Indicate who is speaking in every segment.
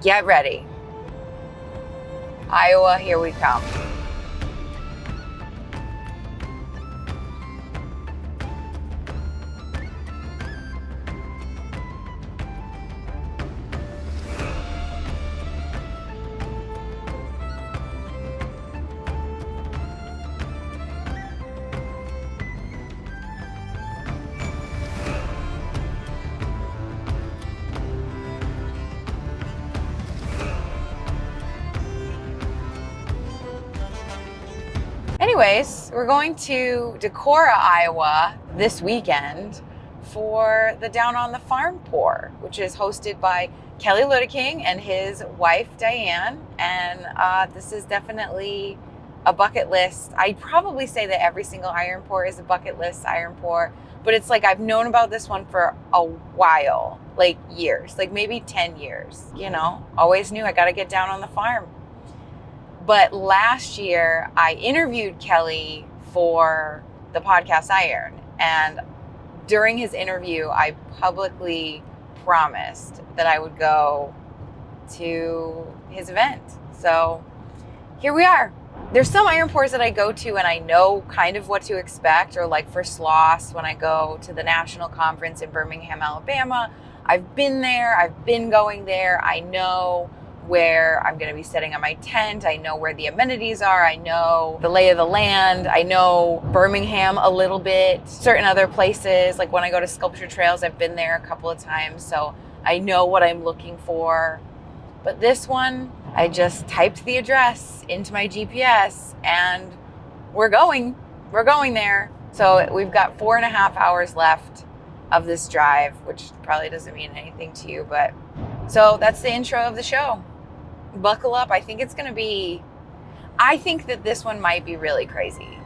Speaker 1: Get ready. Iowa, here we come. Anyways, we're going to Decorah, Iowa this weekend for the Down on the Farm Pour, which is hosted by Kelly Ludeking and his wife, Diane. And this is definitely a bucket list. I'd probably say that every single iron pour is a bucket list iron pour, but it's like I've known about this one for a while, like years, like maybe 10 years, you know, always knew I got to get down on the farm. But last year, I interviewed Kelly for the podcast Iron. And during his interview, I publicly promised that I would go to his event. So here we are. There's some iron pours that I go to and I know kind of what to expect, or like for Sloss, when I go to the national conference in Birmingham, Alabama, I've been there, I've been going there. I know where I'm going to be setting up my tent. I know where the amenities are. I know the lay of the land. I know Birmingham a little bit, certain other places. Like when I go to Sculpture Trails, I've been there a couple of times, so I know what I'm looking for. But this one, I just typed the address into my GPS and we're going there. So we've got 4.5 hours left of this drive, which probably doesn't mean anything to you, but so that's the intro of the show. Buckle up. I think that this one might be really crazy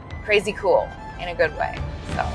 Speaker 1: cool in a good way. So.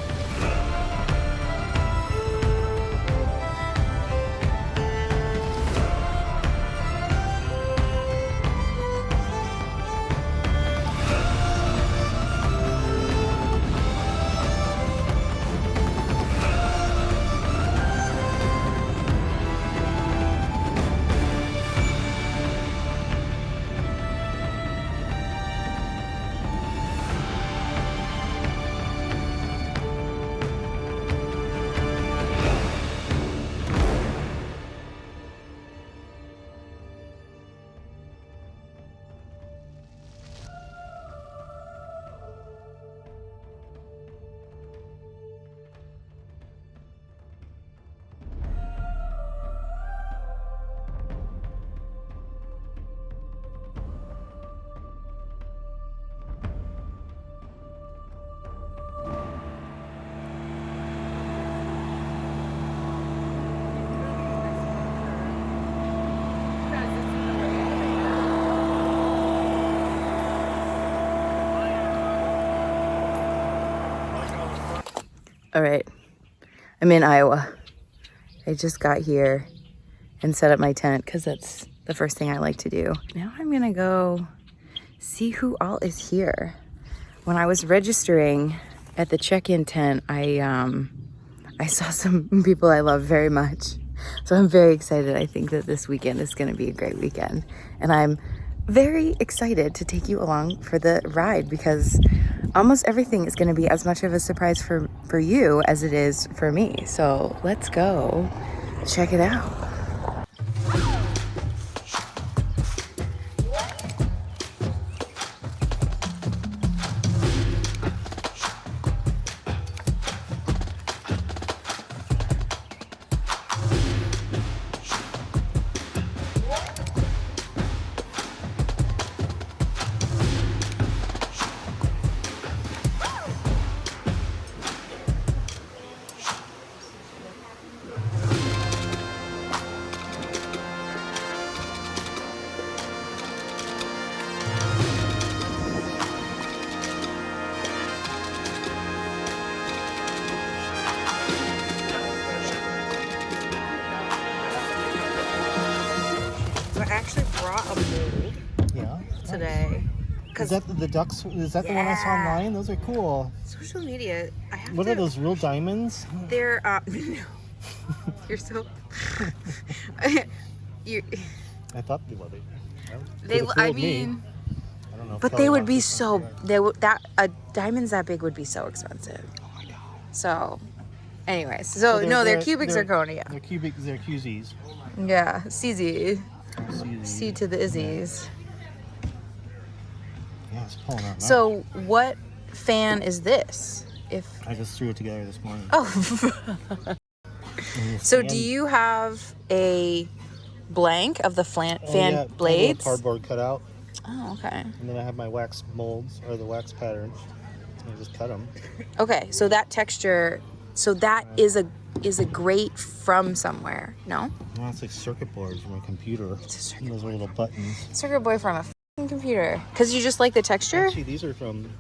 Speaker 1: All right, I'm in Iowa. I just got here and set up my tent because that's the first thing I like to do. Now I'm gonna go see who all is here. When I was registering at the check-in tent, I saw some people I love very much. So I'm very excited. I think that this weekend is gonna be a great weekend. And I'm very excited to take you along for the ride because almost everything is going to be as much of a surprise for you as it is for me. So let's go check it out. Today.
Speaker 2: Is that the ducks? Is that the one I saw online? Those are cool.
Speaker 1: Social media.
Speaker 2: What are those, real diamonds?
Speaker 1: They're no. You're so
Speaker 2: I thought they would.
Speaker 1: I mean,
Speaker 2: I don't know. If
Speaker 1: but
Speaker 2: Kelly
Speaker 1: they would
Speaker 2: wants
Speaker 1: be
Speaker 2: this
Speaker 1: so,
Speaker 2: one.
Speaker 1: they would, that, diamonds that big would be so expensive.
Speaker 2: Oh my god.
Speaker 1: So, anyways, so no, they're cubic zirconia.
Speaker 2: They're cubic, they're QZs.
Speaker 1: Yeah, CZ.
Speaker 2: CZ.
Speaker 1: C to the Izzies.
Speaker 2: Yeah, it's pulling out.
Speaker 1: So, what fan is this? If
Speaker 2: I just threw it together this morning.
Speaker 1: oh, so do you have a blank of the fan
Speaker 2: Yeah,
Speaker 1: blades?
Speaker 2: Cardboard cutout.
Speaker 1: Oh, okay.
Speaker 2: And then I have my wax molds or the wax patterns. I just cut them.
Speaker 1: Okay, so that texture, so that is a grate from somewhere, no?
Speaker 2: No, it's like circuit boards from a computer.
Speaker 1: It's a circuit
Speaker 2: Those are little buttons.
Speaker 1: Circuit board from a f***ing computer. Because you just like the texture?
Speaker 2: Actually, these are from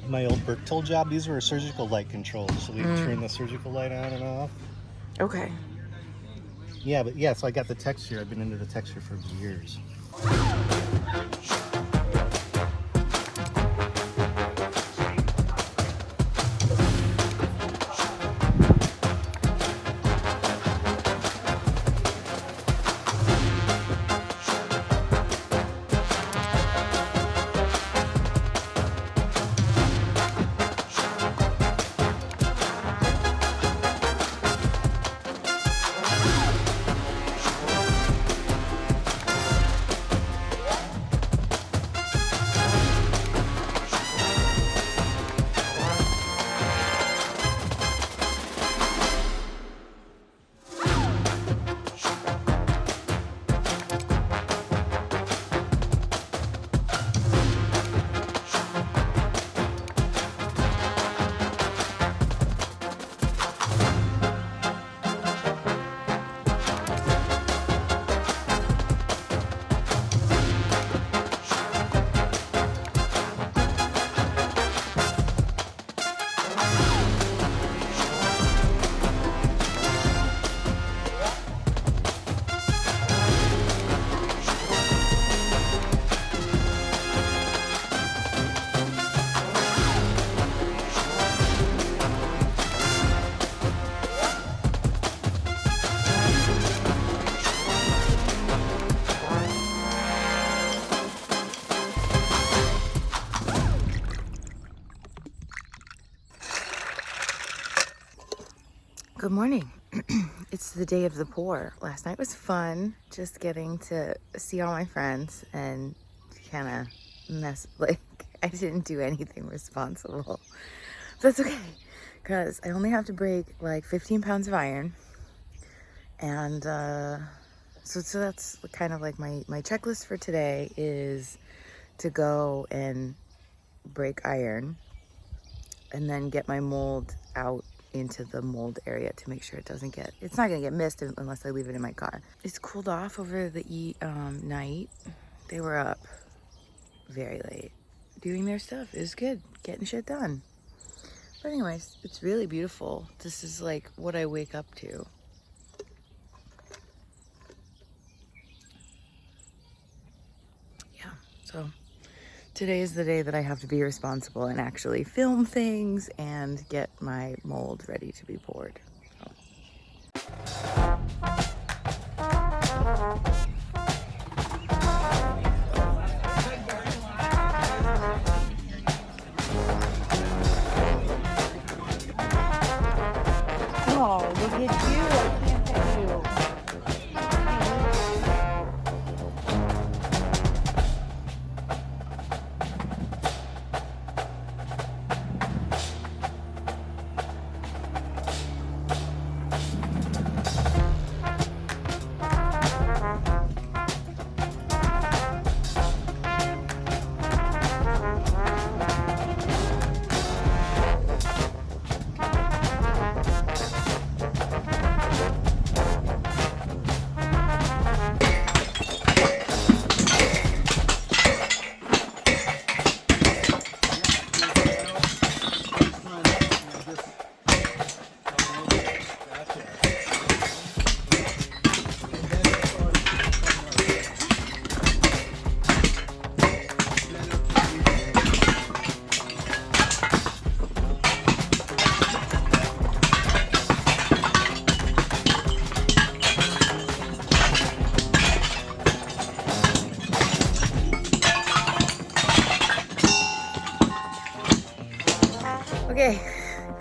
Speaker 2: my old Bertil job. These were surgical light controls. So we turn the surgical light on and off.
Speaker 1: Okay.
Speaker 2: Yeah, but yeah, so I got the texture. I've been into the texture for years.
Speaker 1: Good morning. It's the day of the pour. Last night was fun, just getting to see all my friends and kind of mess, like, I didn't do anything responsible. But that's okay, because I only have to break like 15 pounds of iron. And so that's kind of like my checklist for today is to go and break iron and then get my mold out into the mold area to make sure it's not gonna get missed unless I leave it in my car. It's cooled off over the night. They were up very late doing their stuff. It was good, getting shit done. But anyways, it's really beautiful. This is like what I wake up to. Yeah, so today is the day that I have to be responsible and actually film things and get my mold ready to be poured. Oh, look at you. I can't pet you.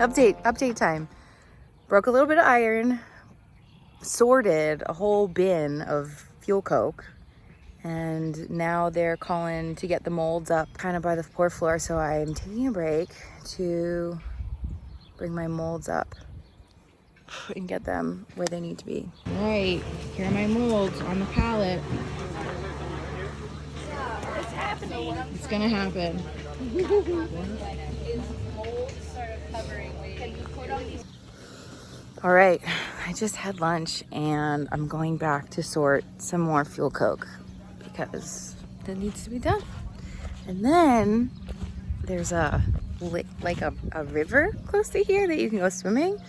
Speaker 1: Update time. Broke a little bit of iron, sorted a whole bin of fuel coke, and now they're calling to get the molds up kind of by the pour floor, so I'm taking a break to bring my molds up and get them where they need to be. All right, here are my molds on the pallet. It's happening. It's gonna happen. All right, I just had lunch and I'm going back to sort some more fuel coke because that needs to be done. And then there's a river close to here that you can go swimming.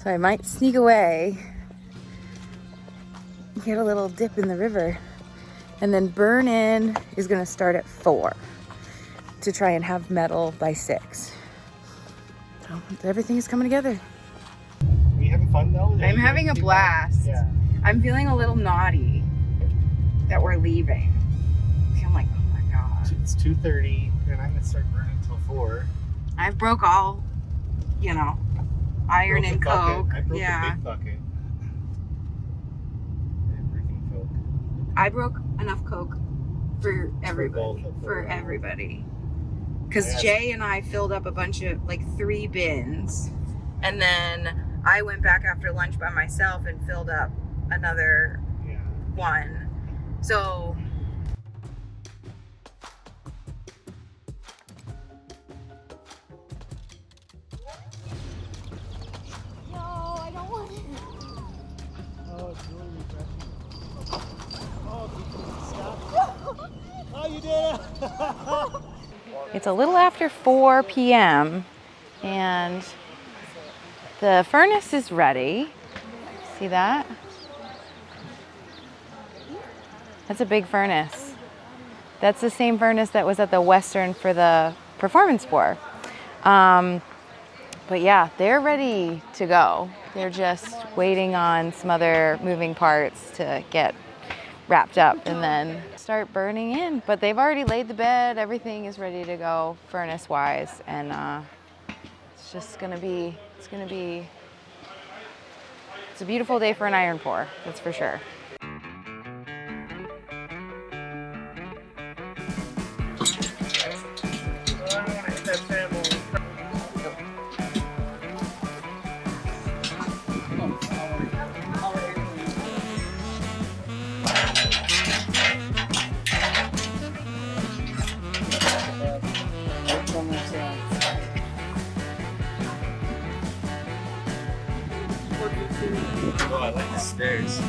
Speaker 1: So I might sneak away, get a little dip in the river, and then burn in is gonna start at 4 to try and have metal by 6. So everything is coming together.
Speaker 2: Are you having fun though?
Speaker 1: I'm having a blast.
Speaker 2: Yeah.
Speaker 1: I'm feeling a little naughty that we're leaving. I'm like, oh my gosh.
Speaker 2: It's 2:30 and I'm gonna start burning until 4.
Speaker 1: I broke all, iron and coke.
Speaker 2: I broke the big bucket. I broke
Speaker 1: enough coke for everybody. Because Jay and I filled up a bunch of 3 bins, and then I went back after lunch by myself and filled up another one. So
Speaker 2: oh, you did it!
Speaker 1: it's a little after 4 p.m. and the furnace is ready. See that? That's a big furnace. That's the same furnace that was at the Western for the performance pour. But yeah, they're ready to go. They're just waiting on some other moving parts to get wrapped up and then start burning in. But they've already laid the bed. Everything is ready to go furnace wise. And it's a beautiful day for an iron pour, that's for sure.
Speaker 2: Oh, I like the stairs.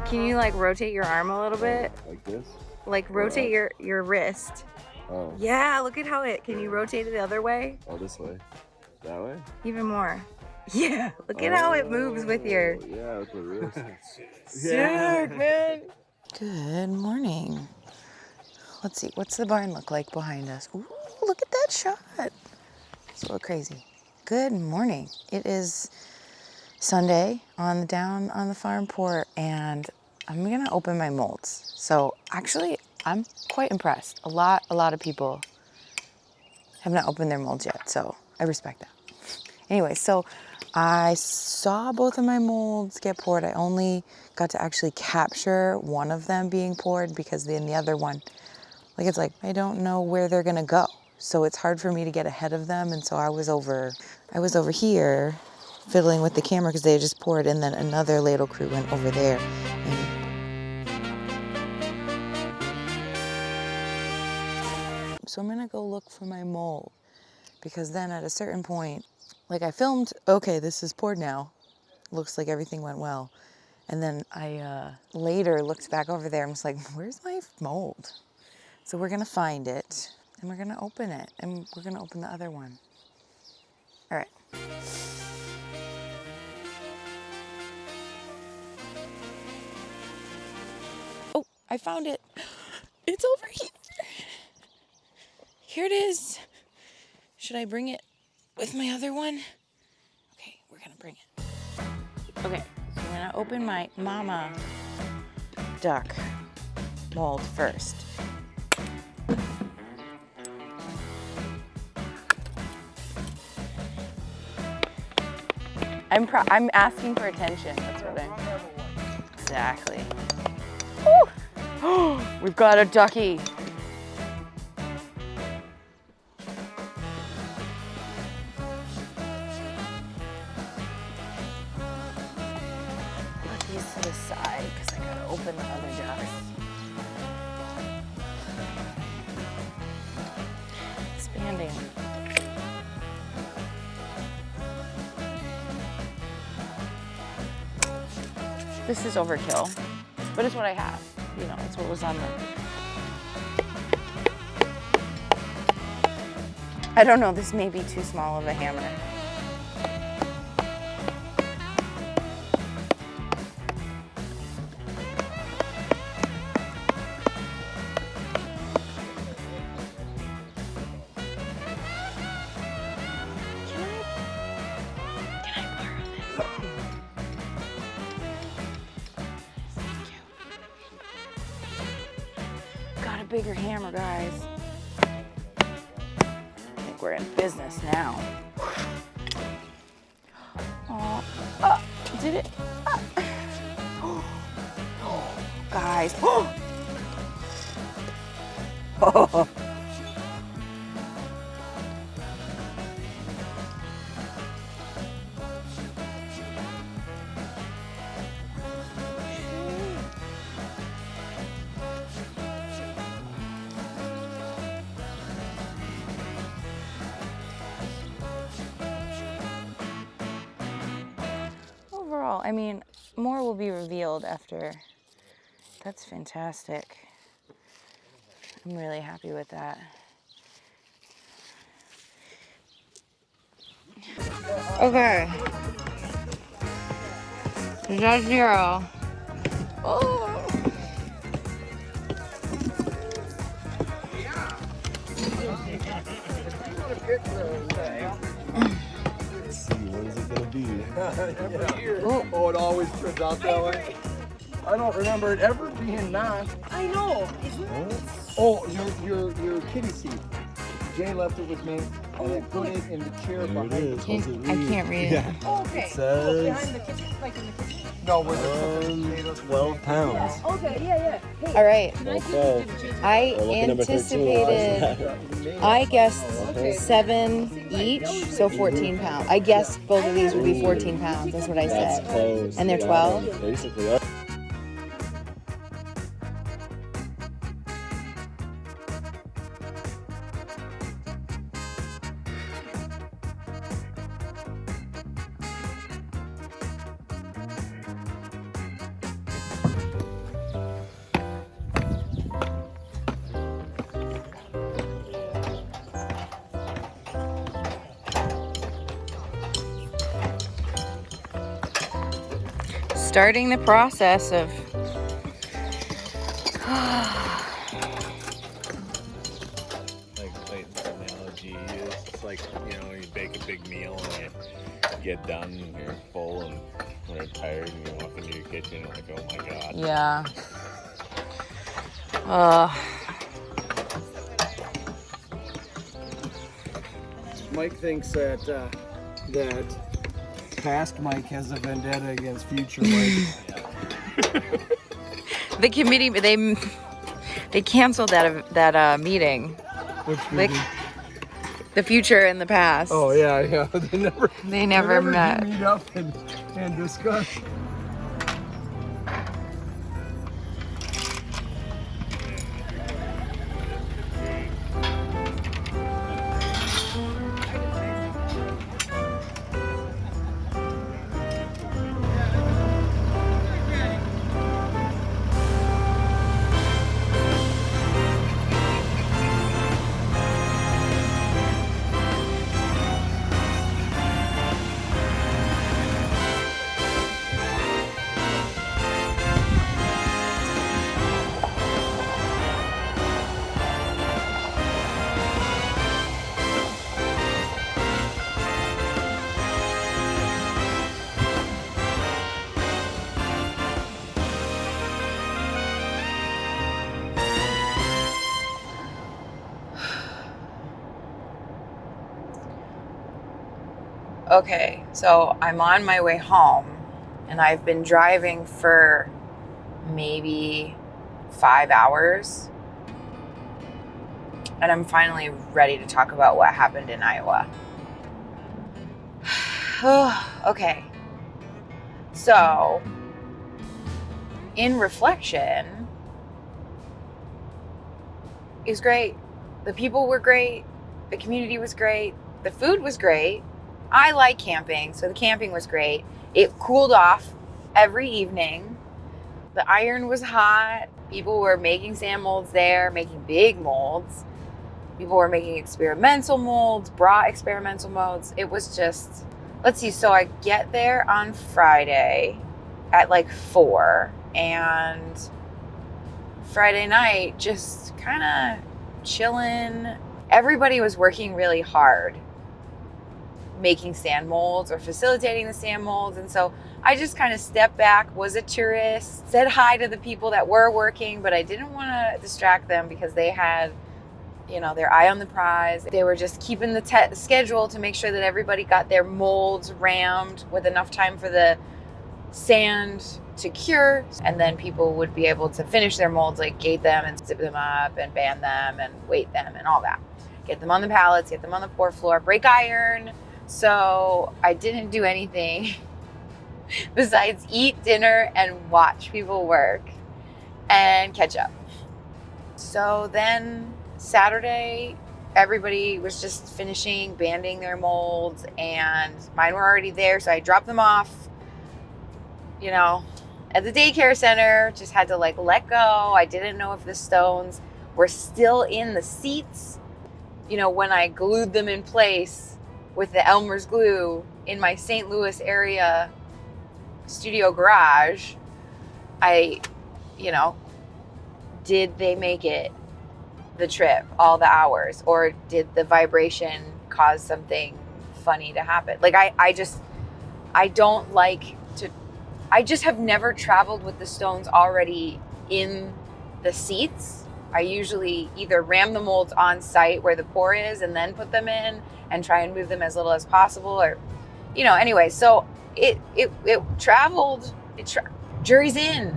Speaker 1: Can you like rotate your arm a little bit?
Speaker 3: Like this?
Speaker 1: Like rotate your wrist.
Speaker 3: Oh.
Speaker 1: Yeah, look at how can you rotate it the other way?
Speaker 3: Oh, this way? That way?
Speaker 1: Even more. Yeah, look at how it moves with your...
Speaker 3: Yeah, with the wrist.
Speaker 1: Sick, man. Good morning. Let's see, what's the barn look like behind us? Ooh, look at that shot. It's a little crazy. Good morning. It is Sunday down on the farm port, and I'm gonna open my molds. So actually, I'm quite impressed. A lot of people have not opened their molds yet, so I respect that. Anyway, so I saw both of my molds get poured. I only got to actually capture one of them being poured because then the other one, it's like I don't know where they're gonna go. So it's hard for me to get ahead of them, and so I was over here fiddling with the camera because they had just poured, and then another ladle crew went over there. So I'm gonna go look for my mold, because then at a certain point, I filmed, okay, this is poured now. Looks like everything went well. And then I later looked back over there and was like, where's my mold? So we're gonna find it, and we're gonna open it, and we're gonna open the other one. All right. Oh, I found it. It's over here. Here it is. Should I bring it with my other one? Okay, we're gonna bring it. Okay, so I'm gonna open my mama duck mold first. I'm asking for attention. That's what I'm. Exactly. Woo! We've got a ducky. Put these to the side because I gotta open the other ducks. Expanding. This is overkill, but it's what I have. You know, it's what was on the... I don't know, this may be too small of a hammer. Can I borrow this? Got a bigger hammer, guys. I think we're in business now. Oh, did it? Guys. Oh. Overall, I mean, more will be revealed after. That's fantastic. I'm really happy with that. Okay. Is that 0? Oh.
Speaker 3: Let's see, what is it gonna be?
Speaker 4: Oh, it always turns out that way. I don't remember it ever being not.
Speaker 5: I know.
Speaker 4: Oh, your kitty seat. Jay left it with me, and I put it in the chair
Speaker 3: There it
Speaker 4: behind
Speaker 3: is.
Speaker 4: the
Speaker 3: What's it
Speaker 1: I
Speaker 3: read?
Speaker 1: can't read it.
Speaker 3: Yeah.
Speaker 5: Oh, okay.
Speaker 3: It says
Speaker 5: Behind the kitchen, like in the kitchen.
Speaker 4: No, where the potatoes.
Speaker 3: 12 pounds.
Speaker 5: Okay, yeah. Hey,
Speaker 1: All right.
Speaker 5: can I give
Speaker 3: Okay.
Speaker 5: you the cheese?
Speaker 1: I
Speaker 3: We're looking number 13.
Speaker 1: anticipated, I guessed
Speaker 3: Okay.
Speaker 1: 7 each, so 14 pounds. I guessed both of these would be 14 pounds. That's what I
Speaker 3: That's
Speaker 1: said.
Speaker 3: close.
Speaker 1: And they're
Speaker 3: Yeah,
Speaker 1: 12?
Speaker 3: Basically.
Speaker 1: starting the process of
Speaker 3: Like the analogy is, it's like, you know, you bake a big meal and you get done and you're full and you're tired and you walk into your kitchen and like, oh my god.
Speaker 1: yeah.
Speaker 4: Mike thinks that past Mike has a vendetta against future Mike.
Speaker 1: The committee, they canceled that meeting.
Speaker 4: Which
Speaker 1: Like,
Speaker 4: meeting?
Speaker 1: the future and the past.
Speaker 4: Oh yeah.
Speaker 1: They never met.
Speaker 4: Meet up and discuss.
Speaker 1: Okay, so I'm on my way home, and I've been driving for maybe 5 hours, and I'm finally ready to talk about what happened in Iowa. Okay, so in reflection, it was great. The people were great. The community was great. The food was great. I like camping, so the camping was great. It cooled off every evening. The iron was hot. People were making sand molds there, making big molds. People were making experimental molds, brought experimental molds. It was just, let's see, so I get there on Friday at like 4, and Friday night, just kind of chilling. Everybody was working really hard, making sand molds or facilitating the sand molds. And so I just kind of stepped back, was a tourist, said hi to the people that were working, but I didn't want to distract them because they had, you know, their eye on the prize. They were just keeping the schedule to make sure that everybody got their molds rammed with enough time for the sand to cure. And then people would be able to finish their molds, like gate them and zip them up and band them and weight them and all that. Get them on the pallets, get them on the pour floor, break iron. So I didn't do anything besides eat dinner and watch people work and catch up. So then Saturday, everybody was just finishing banding their molds, and mine were already there. So I dropped them off, you know, at the daycare center. Just had to like let go. I didn't know if the stones were still in the seats. You know, when I glued them in place with the Elmer's glue in my St. Louis area studio garage, did they make it the trip, all the hours, or did the vibration cause something funny to happen? Like I just have never traveled with the stones already in the seats. I usually either ram the molds on site where the pour is and then put them in and try and move them as little as possible, or, you know, anyway. So it traveled, jury's in.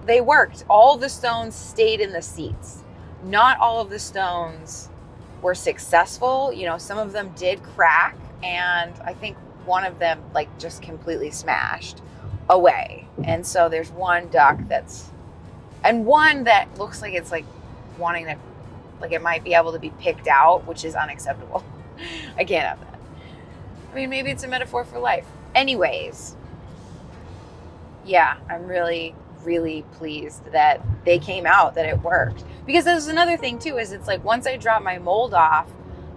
Speaker 1: They worked. All the stones stayed in the seats. Not all of the stones were successful. You know, some of them did crack, and I think one of them like just completely smashed away. And so there's one duck and one that looks like it's like wanting to, like it might be able to be picked out, which is unacceptable. I can't have that. I mean, maybe it's a metaphor for life. Anyways, yeah, I'm really, really pleased that they came out, that it worked. Because there's another thing too, is it's like once I drop my mold off,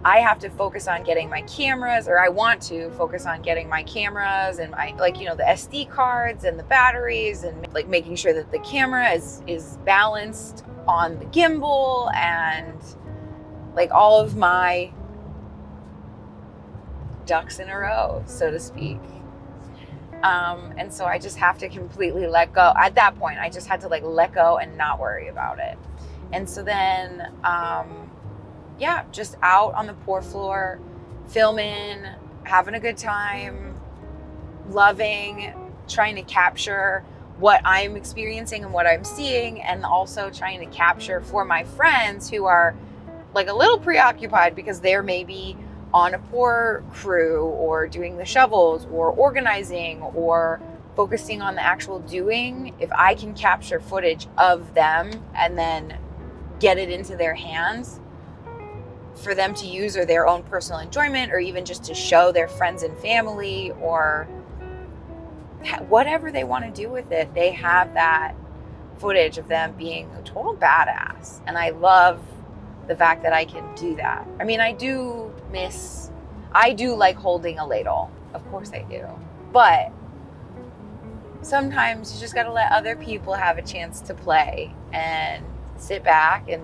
Speaker 1: I have to focus on getting my cameras, or I want to focus on getting my cameras and my, like, you know, the SD cards and the batteries, and like making sure that the camera is balanced on the gimbal, and like all of my ducks in a row, so to speak. And so I just have to completely let go. At that point, I just had to like let go and not worry about it. And so then, just out on the pour floor, filming, having a good time, loving, trying to capture what I'm experiencing and what I'm seeing, and also trying to capture for my friends who are like a little preoccupied because they're maybe on a pour crew or doing the shovels or organizing or focusing on the actual doing. If I can capture footage of them and then get it into their hands for them to use, or their own personal enjoyment, or even just to show their friends and family, or whatever they want to do with it, they have that footage of them being a total badass. And I love the fact that I can do that. I mean, I do like holding a ladle. Of course I do. But sometimes you just got to let other people have a chance to play and sit back and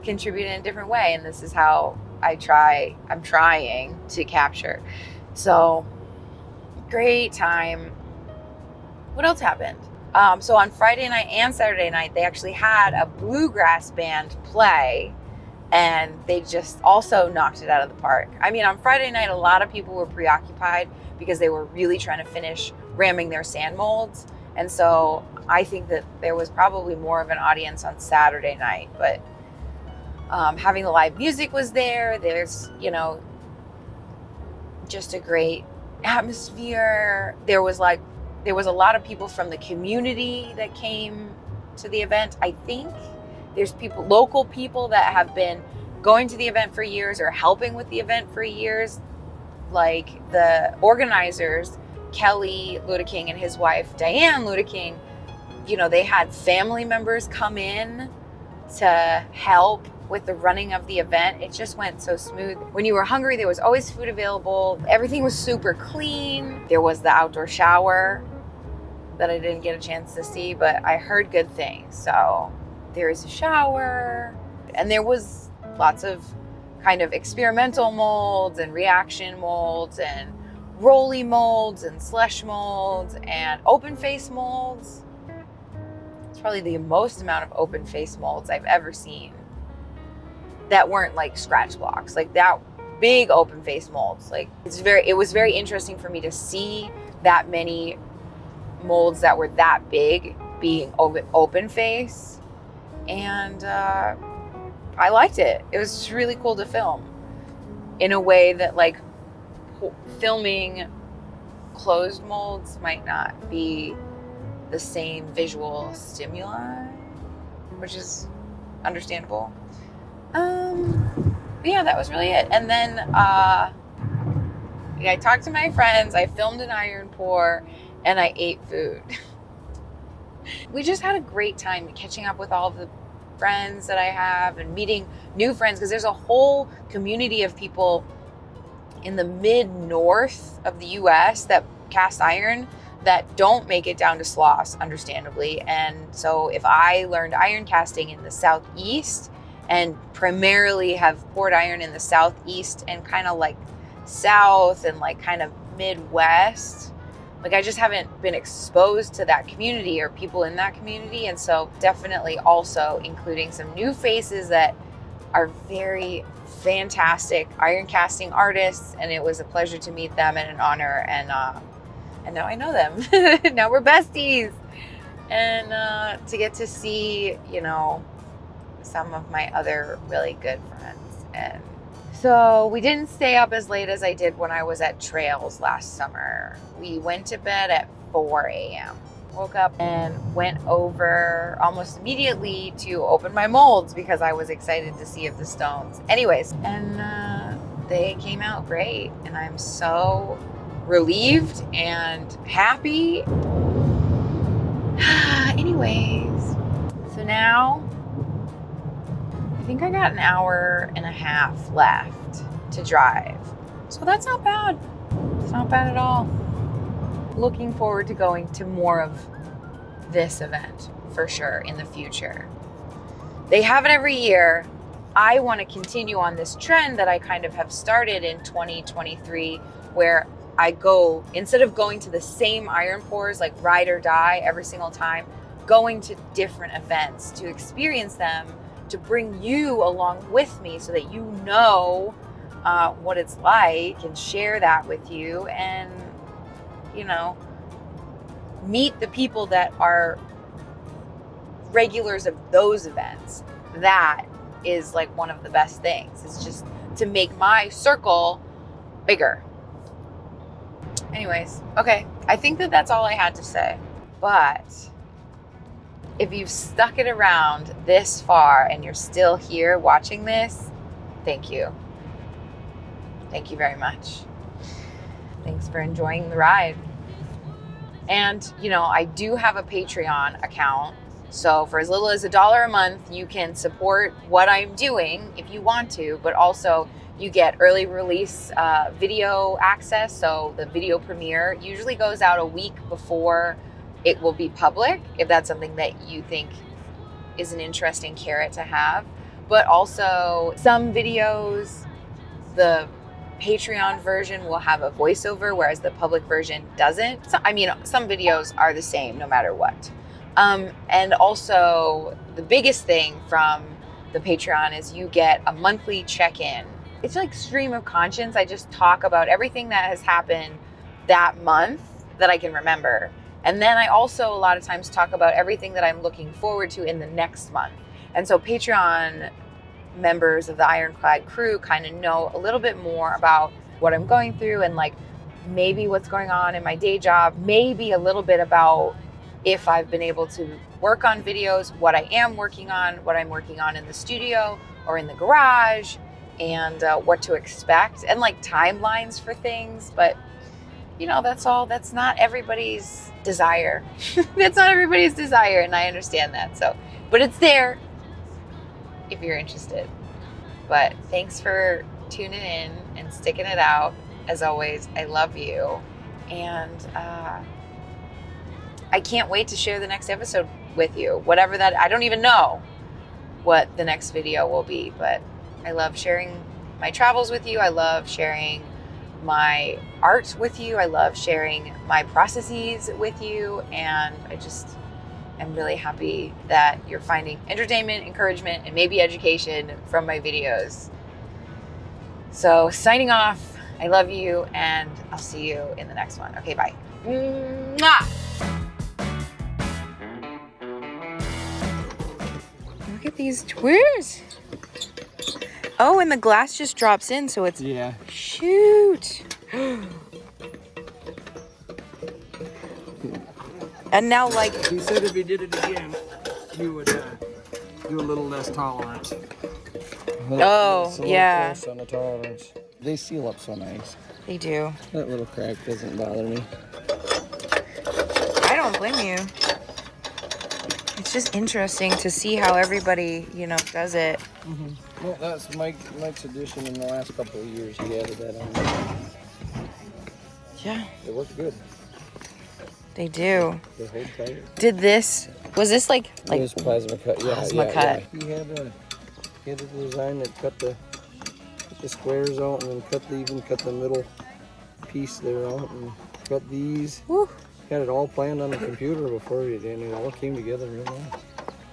Speaker 1: contribute in a different way. And this is how I'm trying to capture. So great time. What else happened? So on Friday night and Saturday night, they actually had a bluegrass band play, and they just also knocked it out of the park. I mean, on Friday night, a lot of people were preoccupied because they were really trying to finish ramming their sand molds. And so I think that there was probably more of an audience on Saturday night, but having the live music was there. There's, you know, just a great atmosphere. There was a lot of people from the community that came to the event. I think there's local people that have been going to the event for years or helping with the event for years. Like the organizers, Kelly Ludeking and his wife, Diane Ludeking, you know, they had family members come in to help with the running of the event. It just went so smooth. When you were hungry, there was always food available. Everything was super clean. There was the outdoor shower that I didn't get a chance to see, but I heard good things. So there is a shower, and there was lots of kind of experimental molds and reaction molds and rolly molds and slush molds and open face molds. It's probably the most amount of open face molds I've ever seen that weren't like scratch blocks, like that big open face molds. Like it was very interesting for me to see that many molds that were that big being open face. And I liked it. It was just really cool to film in a way that like filming closed molds might not be the same visual stimuli, which is understandable. But yeah, that was really it. And then I talked to my friends, I filmed an iron pour, and I ate food. We just had a great time catching up with all of the friends that I have and meeting new friends, because there's a whole community of people in the mid-north of the US that cast iron that don't make it down to Sloss, understandably. And so if I learned iron casting in the southeast and primarily have poured iron in the southeast and kind of like south and like kind of Midwest, like I just haven't been exposed to that community or people in that community. And so definitely also including some new faces that are very fantastic iron casting artists. And it was a pleasure to meet them and an honor. And now I know them. Now we're besties. And to get to see, you know, some of my other really good friends. And so we didn't stay up as late as I did when I was at Trails last summer. We went to bed at 4 a.m. Woke up and went over almost immediately to open my molds because I was excited to see if the stones. Anyways, and they came out great. And I'm so relieved and happy. Anyways, so now I think I got an hour and a half left to drive. So that's not bad. It's not bad at all. Looking forward to going to more of this event for sure in the future. They have it every year. I want to continue on this trend that I kind of have started in 2023, where I go, instead of going to the same iron pours, like ride or die every single time, going to different events to experience them, to bring you along with me so that you know what it's like and share that with you, and, you know, meet the people that are regulars of those events. That is like one of the best things. It's just to make my circle bigger. Anyways, okay, I think that that's all I had to say. But if you've stuck it around this far and you're still here watching this, thank you. Thank you very much. Thanks for enjoying the ride. And, you know, I do have a Patreon account. So for as little as $1 a month, you can support what I'm doing if you want to, but also you get early release video access. So the video premiere usually goes out a week before it will be public, if that's something that you think is an interesting carrot to have. But also some videos, the Patreon version will have a voiceover, whereas the public version doesn't. So, I mean, some videos are the same no matter what. And also the biggest thing from the Patreon is you get a monthly check-in. It's like stream of conscience. I just talk about everything that has happened that month that I can remember. And then I also a lot of times talk about everything that I'm looking forward to in the next month. And so Patreon members of the Ironclad crew kind of know a little bit more about what I'm going through, and like maybe what's going on in my day job, maybe a little bit about if I've been able to work on videos, what I am working on, what I'm working on in the studio or in the garage, and what to expect, and like timelines for things. But you know, that's not everybody's desire. That's not everybody's desire, and I understand that. So, but it's there if you're interested. But thanks for tuning in and sticking it out. As always, I love you. And I can't wait to share the next episode with you. Whatever that, I don't even know what the next video will be, but I love sharing my travels with you. I love sharing my art with you. I love sharing my processes with you. And I'm really happy that you're finding entertainment, encouragement, and maybe education from my videos. So signing off, I love you, and I'll see you in the next one. Okay, bye. Mwah! Look at these tours. Oh, and the glass just drops in, so it's...
Speaker 4: Yeah.
Speaker 1: Shoot. And now, like...
Speaker 4: He said if he did it again, he would do a little less tolerance.
Speaker 1: Oh, yeah.
Speaker 4: Less on the tolerance. They seal up so nice.
Speaker 1: They do.
Speaker 4: That little crack doesn't bother me.
Speaker 1: I don't blame you. It's just interesting to see how everybody, you know, does it.
Speaker 4: Mm-hmm. Well, that's Mike's addition in the last couple of years. He added that on.
Speaker 1: Yeah.
Speaker 4: It worked good.
Speaker 1: They do.
Speaker 4: They hold tight.
Speaker 1: Was this like
Speaker 4: It was plasma cut. Yeah,
Speaker 1: plasma cut.
Speaker 4: Yeah. He had a design that cut the squares out, and then cut the middle piece there out, and cut these.
Speaker 1: Woo.
Speaker 4: Had it all planned on the computer before he did, and it all came together real nice.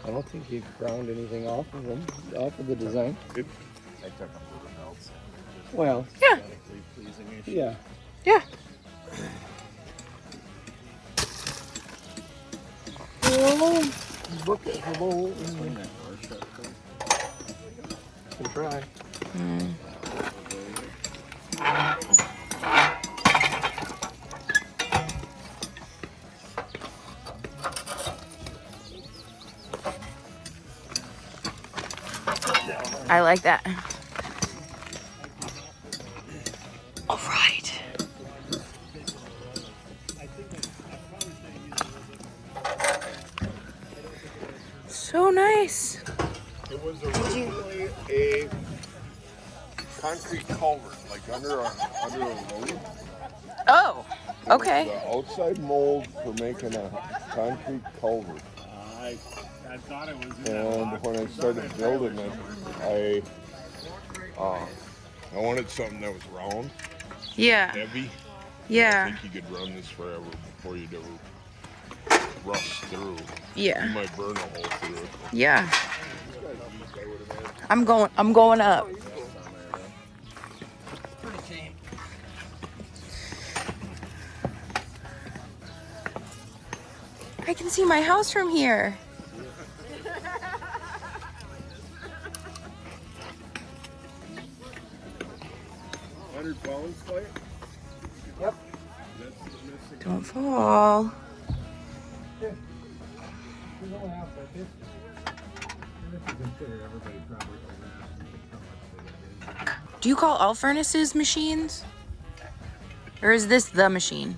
Speaker 4: I don't think he ground anything off of the design.
Speaker 3: I took a little notes.
Speaker 4: Well,
Speaker 1: Yeah.
Speaker 4: yeah.
Speaker 1: Yeah.
Speaker 4: Book it. Hello. Can try.
Speaker 1: I like that. All right. So nice.
Speaker 3: It was originally a
Speaker 6: concrete culvert, like under a road.
Speaker 1: Oh, okay.
Speaker 6: The outside mold for making a concrete culvert.
Speaker 3: I thought it was in that
Speaker 6: And
Speaker 3: box.
Speaker 6: when I started building it, I wanted something that was round,
Speaker 1: Yeah,
Speaker 6: heavy. I
Speaker 1: yeah,
Speaker 6: think you could run this forever before you'd ever rust through. You
Speaker 1: yeah,
Speaker 6: might burn a hole through it.
Speaker 1: yeah. I'm going up. I can see my house from here.
Speaker 6: £100 fight?
Speaker 4: Yep.
Speaker 1: Don't fall. Do you call all furnaces machines? Or is this the machine?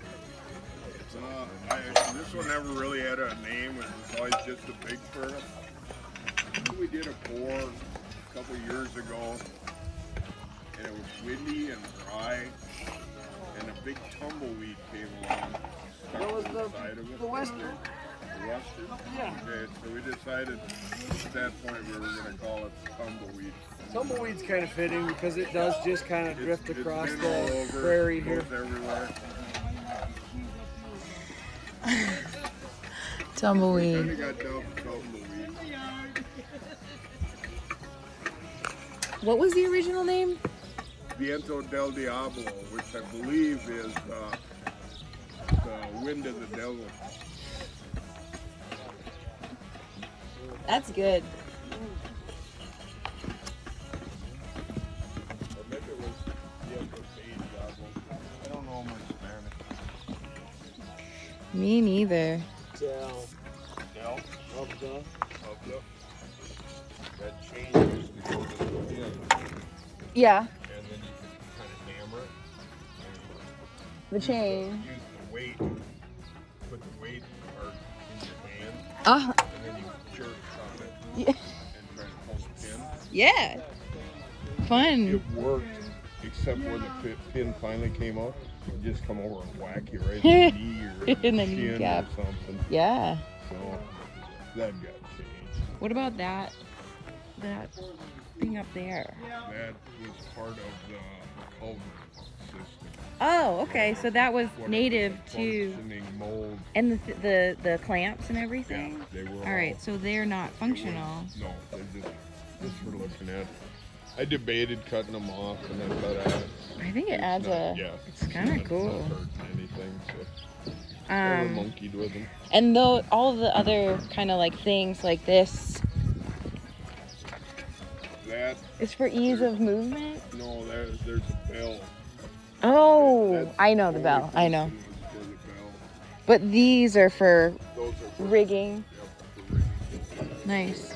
Speaker 6: This one never really had a name. It was always just a big furnace. We did a bore a couple years ago, and it was windy and dry, and a big tumbleweed came along.
Speaker 4: That was
Speaker 6: stuck to the side of it.
Speaker 4: the Western.
Speaker 6: The Western?
Speaker 4: Yeah.
Speaker 6: Okay, so we decided at that point we were going to call it tumbleweed.
Speaker 4: Tumbleweed's kind of fitting because it does just kind of drift
Speaker 6: It's
Speaker 4: across
Speaker 6: been all
Speaker 4: the
Speaker 6: over,
Speaker 4: prairie here.
Speaker 6: goes everywhere.
Speaker 1: Tumbleweed.
Speaker 6: Kind of got down to tumbleweed.
Speaker 1: What was the original name?
Speaker 6: Viento del Diablo, which I believe is the wind of the devil.
Speaker 1: That's good.
Speaker 6: Or maybe it was Viento del Diablo. I don't know much Spanish.
Speaker 1: Me neither.
Speaker 6: Del
Speaker 4: Of the.
Speaker 6: That chain used to go to the pin,
Speaker 1: Yeah,
Speaker 6: and then you could kind of hammer it.
Speaker 1: the chain.
Speaker 6: Use the weight, put the weight part in your hand,
Speaker 1: Uh,
Speaker 6: and then you jerk on it
Speaker 1: yeah.
Speaker 6: and try to pull the pin.
Speaker 1: Yeah. Fun.
Speaker 6: It worked, except when the pin finally came out, it just come over and whack you right in the knee or
Speaker 1: In the
Speaker 6: shin
Speaker 1: kneecap.
Speaker 6: or something.
Speaker 1: Yeah.
Speaker 6: So that got changed.
Speaker 1: What about that thing up there?
Speaker 6: That was part of the culvert system.
Speaker 1: Oh, okay. So that was
Speaker 6: What
Speaker 1: native
Speaker 6: a
Speaker 1: to,
Speaker 6: functioning mold.
Speaker 1: and the clamps and
Speaker 6: Yeah,
Speaker 1: everything.
Speaker 6: they were
Speaker 1: All right. So they're not functional.
Speaker 6: No, they're just for looking at. I debated cutting them off, and I thought
Speaker 1: I think it adds It's kind of cool.
Speaker 6: Not hurting anything, so never monkeyed with them.
Speaker 1: And though all of the other kind of like things like this
Speaker 6: That
Speaker 1: is for ease of movement.
Speaker 6: no, there's a bell.
Speaker 1: Oh,
Speaker 6: That
Speaker 1: I know the
Speaker 6: only
Speaker 1: bell. I know.
Speaker 6: function is for the bell.
Speaker 1: But these are for
Speaker 6: Those are for,
Speaker 1: rigging.
Speaker 6: yep, for rigging.
Speaker 1: Nice.